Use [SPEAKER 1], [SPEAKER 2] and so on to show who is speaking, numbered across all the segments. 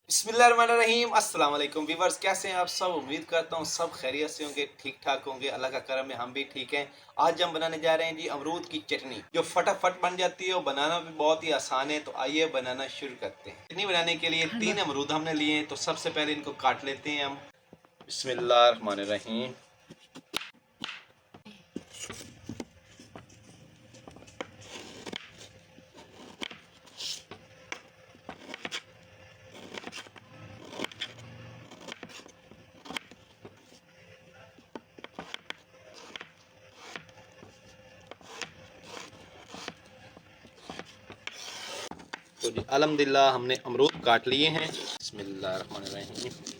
[SPEAKER 1] बिस्मिल्लाहिर्रहमानिर्रहीम। अस्सलाम वालेकुम व्यूअर्स, कैसे हैं आप सब। उम्मीद करता हूँ सब खैरियत से होंगे, ठीक ठाक होंगे। अल्लाह का करम है, हम भी ठीक हैं। आज हम बनाने जा रहे हैं जी अमरूद की चटनी, जो फटाफट बन जाती है और बनाना भी बहुत ही आसान है। तो आइए बनाना शुरू करते हैं। चटनी बनाने के लिए 3 अमरूद हमने लिए हैं। तो सबसे पहले इनको काट लेते हैं हम। बिस्मिल्लाहिर्रहमानिर्रहीम। तो जी अल्हम्दुलिल्लाह हमने अमरूद काट लिए हैं। बिस्मिल्लाहिर्रहमानिर्रहीम।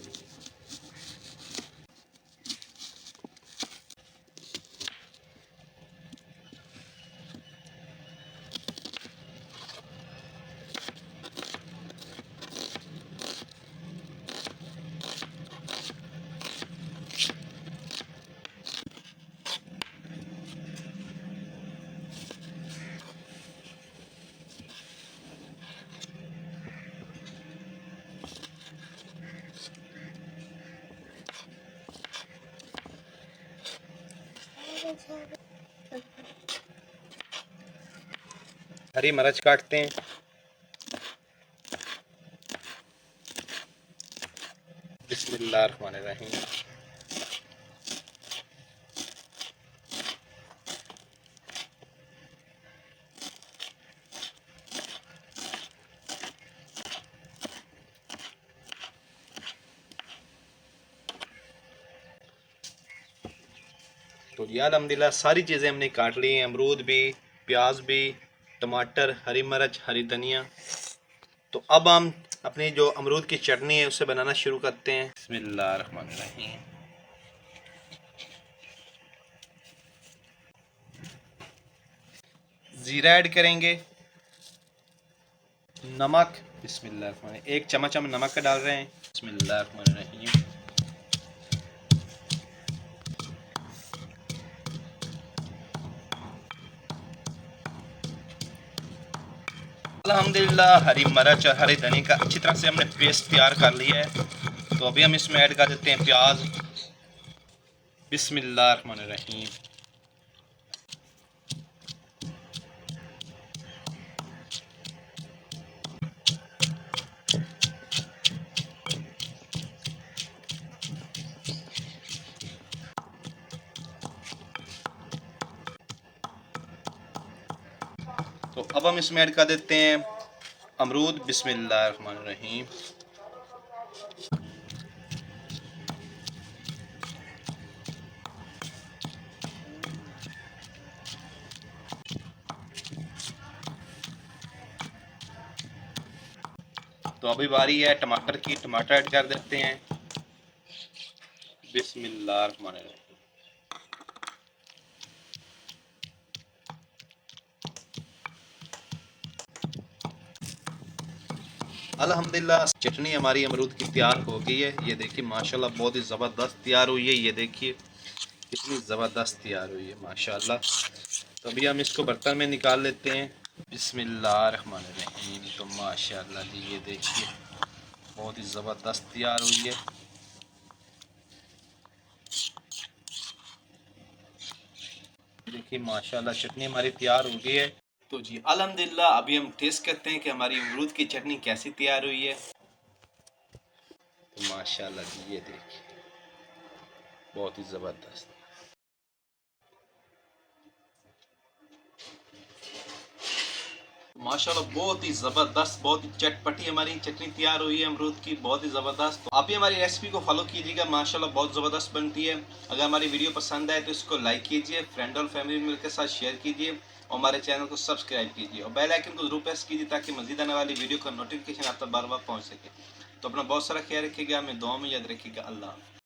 [SPEAKER 1] हरी मिर्च काटते हैं। बिस्मिल्लाहिर्रहमानिर्रहीम। तो जी अल्हम्दुलिल्लाह सारी चीज़ें हमने काट ली हैं, अमरूद भी, प्याज भी, टमाटर, हरी मिर्च, हरी धनिया। तो अब हम अपनी जो अमरूद की चटनी है उसे बनाना शुरू करते हैं। बिस्मिल्लाहिर्रहमानिर्रहीम। ज़ीरा ऐड करेंगे, नमक, बिस्मिल्लाहिर्रहमानिर्रहीम, 1 चम्मच हम नमक का डाल रहे हैं। बिस्मिल्लाहिर्रहमानिर्रहीम। अल्हम्दुलिल्लाह हरी मिर्च और हरी धनिया का अच्छी तरह से हमने पेस्ट तैयार कर लिया है। तो अभी हम इसमें ऐड कर देते हैं प्याज। बिस्मिल्लाहिर्रहमानिर्रहीम। तो अब हम इसमें ऐड कर देते हैं अमरूद। बिस्मिल्लाहिर्रहमानिर्रहीम। तो अभी बारी है टमाटर की, टमाटर ऐड कर देते हैं। बिस्मिल्लाहिर्रहमानिर्रहीम। अल्हम्दुलिल्लाह चटनी हमारी अमरूद की तैयार हो गई है। ये देखिए माशाल्लाह बहुत ही ज़बरदस्त तैयार हुई है। ये देखिए कितनी ज़बरदस्त तैयार हुई है माशाल्लाह। तो अभी हम इसको बर्तन में निकाल लेते हैं। बिस्मिल्लाहिर्रहमानिर्रहीम। तो माशाल्लाह जी ये देखिए बहुत ही ज़बरदस्त तैयार हुई है। देखिए माशाल्लाह चटनी हमारी तैयार हो गई है। तो जी अल्हम्दुलिल्लाह अभी हम टेस्ट करते हैं कि हमारी अमरूद की चटनी कैसी तैयार हुई है। तो माशाल्लाह जी ये देखिए बहुत ही ज़बरदस्त। माशाल्लाह बहुत ही ज़बरदस्त, बहुत ही चटपटी हमारी चटनी तैयार हुई है अमरूद की, बहुत ही ज़बरदस्त। तो आप भी हमारी रेसिपी को फॉलो कीजिएगा, माशाल्लाह बहुत ज़बरदस्त बनती है। अगर हमारी वीडियो पसंद आए तो इसको लाइक कीजिए, फ्रेंड और फैमिली मेम्बर के साथ शेयर कीजिए और हमारे चैनल को सब्सक्राइब कीजिए और बेल आइकन को जरूर प्रेस कीजिए ताकि मजीद आने वाली वीडियो का नोटिफिकेशन आप तक बार बार पहुँच सके। तो अपना बहुत सारा ख्याल रखिएगा, हमें दुआ में याद रखिएगा। अल्लाह।